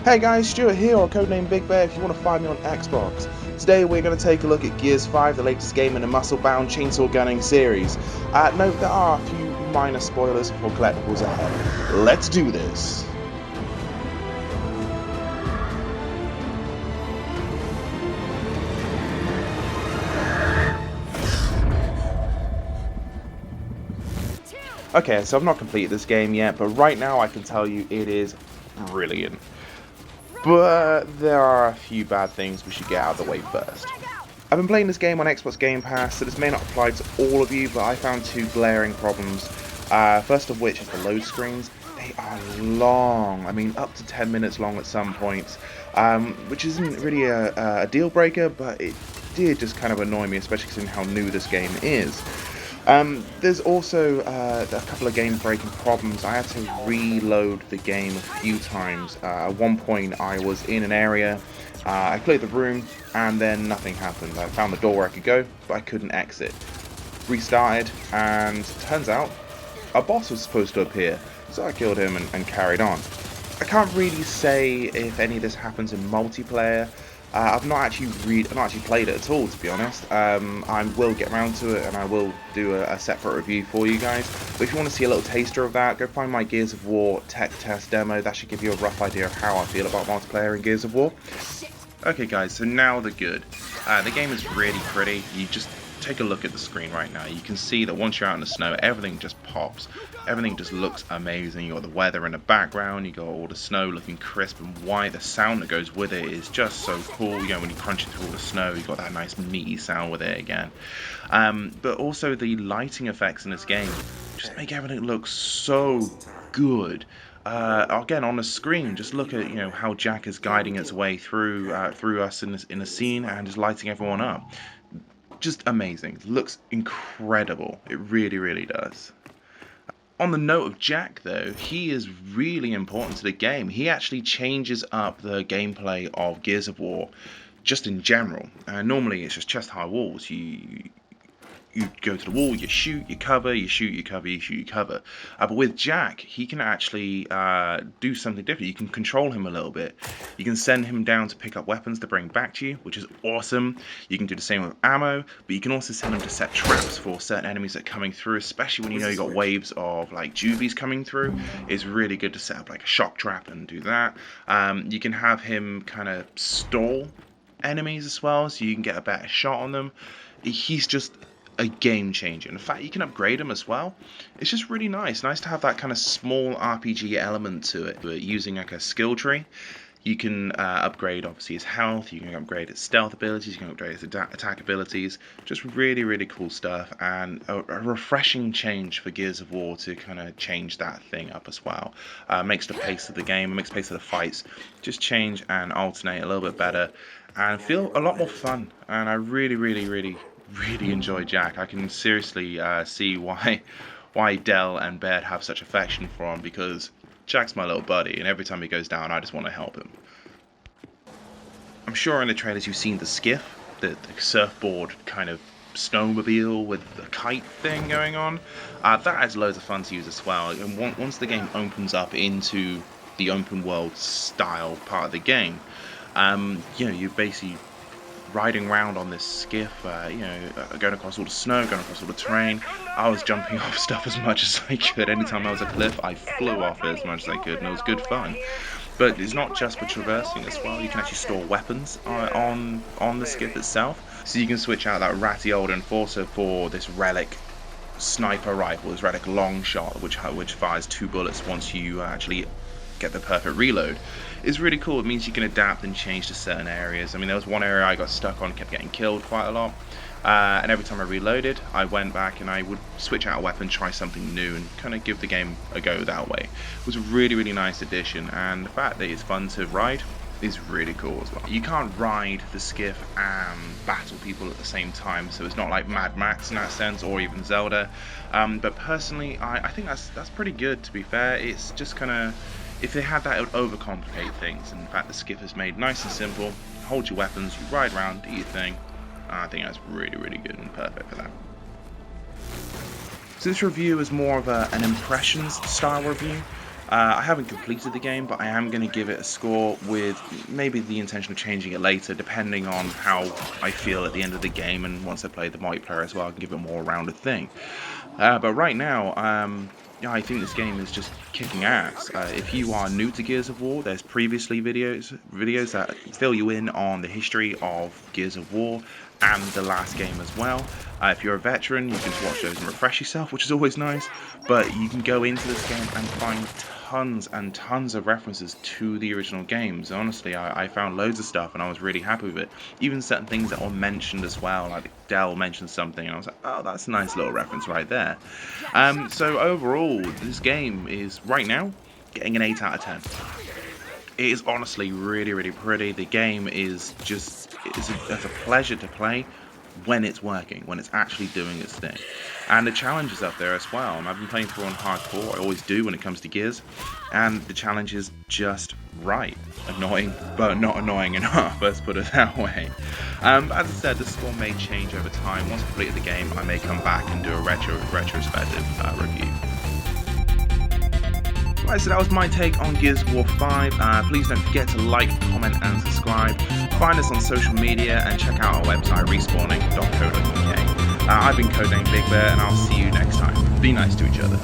Hey guys, Stuart here, or codenamebigbear if you want to find me on Xbox. Today we're going to take a look at Gears 5, the latest game in the muscle-bound chainsaw gunning series. Note there are a few minor spoilers for collectibles ahead. Let's do this! Okay, so I've not completed this game yet, but right now I can tell you it is brilliant. But there are a few bad things we should get out of the way first. I've been playing this game on Xbox Game Pass, so this may not apply to all of you, but I found two glaring problems. First of which is the load screens. They are long, I mean up to 10 minutes long at some points, which isn't really a deal breaker, but it did just kind of annoy me, especially considering how new this game is. There's also a couple of game-breaking problems. I had to reload the game a few times. At one point I was in an area, I cleared the room, and then nothing happened. I found the door where I could go, but I couldn't exit. Restarted, and turns out a boss was supposed to appear, so I killed him and carried on. I can't really say if any of this happens in multiplayer. I've not actually played it at all, to be honest. I will get around to it, and I will do a separate review for you guys. But if you want to see a little taster of that, go find my Gears of War tech test demo. That should give you a rough idea of how I feel about multiplayer in Gears of War. Okay guys, so now the good. The game is really pretty. You just take a look at the screen right now. You can see that once you're out in the snow, everything just pops. Everything just looks amazing. You got the weather in the background, you got all the snow looking crisp and white. The sound that goes with it is just so cool. You know, when you crunch it through all the snow, you got that nice meaty sound with it again. But also the lighting effects in this game just make everything look so good. Again, on the screen, just look at how Jack is guiding its way through us in the scene and just lighting everyone up. Just amazing. Looks incredible. It really, really does. On the note of Jack, though, he is really important to the game. He actually changes up the gameplay of Gears of War, just in general. Normally, it's just chest-high walls. You go to the wall, you shoot, you cover, you shoot, you cover, you shoot, you cover. But with Jack, he can actually do something different. You can control him a little bit. You can send him down to pick up weapons to bring back to you, which is awesome. You can do the same with ammo, but you can also send him to set traps for certain enemies that are coming through, especially when you know you've got waves of like juvies coming through. It's really good to set up like a shock trap and do that. You can have him kind of stall enemies as well, so you can get a better shot on them. He's just a game changer. In fact, you can upgrade him as well. It's just really nice to have that kind of small RPG element to it, but using like a skill tree. You can upgrade obviously his health, you can upgrade his stealth abilities, you can upgrade his attack abilities. Just really, really cool stuff, and a refreshing change for Gears of War to kind of change that thing up as well. Makes the pace of the game, makes the pace of the fights just change and alternate a little bit better and feel a lot more fun. And I really, really, really enjoy Jack. I can seriously see why Del and Baird have such affection for him, because Jack's my little buddy, and every time he goes down, I just want to help him. I'm sure in the trailers you've seen the skiff, the surfboard kind of snowmobile with the kite thing going on. That adds loads of fun to use as well. And once the game opens up into the open world style part of the game, you're basically riding around on this skiff, going across all the snow, going across all the terrain. I was jumping off stuff as much as I could. Anytime there was a cliff, I flew off it as much as I could, and it was good fun. But it's not just for traversing as well. You can actually store weapons on the skiff itself. So you can switch out that ratty old Enforcer for this relic sniper rifle, this relic long shot, which fires 2 bullets once you actually get the perfect reload. It's really cool. It means you can adapt and change to certain areas. I mean, there was one area I got stuck on, kept getting killed quite a lot, and every time I reloaded, I went back and I would switch out a weapon, try something new, and kind of give the game a go that way. It was a really, really nice addition, and the fact that it's fun to ride is really cool as well. You can't ride the skiff and battle people at the same time, so it's not like Mad Max in that sense, or even Zelda. But personally, I think that's pretty good, to be fair. It's just kind of, if they had that, it would overcomplicate things. In fact, the skiff is made nice and simple. Hold your weapons, you ride around, do your thing. I think that's really, really good and perfect for that. So So this review is more of an impressions style review. I haven't completed the game, but I am going to give it a score with maybe the intention of changing it later, depending on how I feel at the end of the game, and once I play the multiplayer as well, I can give it a more rounded thing. But right now, yeah, I think this game is just kicking ass. If you are new to Gears of War, there's previously videos that fill you in on the history of Gears of War and the last game as well. If you're a veteran, you can just watch those and refresh yourself, which is always nice. But you can go into this game and find tons and tons of references to the original games. Honestly, I found loads of stuff and I was really happy with it. Even certain things that were mentioned as well, like Dell mentioned something and I was like, oh, that's a nice little reference right there. So overall, this game is, right now, getting an 8 out of 10. It is honestly really, really pretty. The game is just, it's a pleasure to play when it's working, when it's actually doing its thing. And the challenges up there as well. I've been playing through on hardcore, I always do when it comes to Gears, and the challenge is just right. Annoying, but not annoying enough, let's put it that way. As I said, the score may change over time. Once I complete the game, I may come back and do a retrospective review. Right, so that was my take on Gears of War 5. Please don't forget to like, comment and subscribe. Find us on social media and check out our website respawning.co.uk. I've been codenamebigbear and I'll see you next time. Be nice to each other.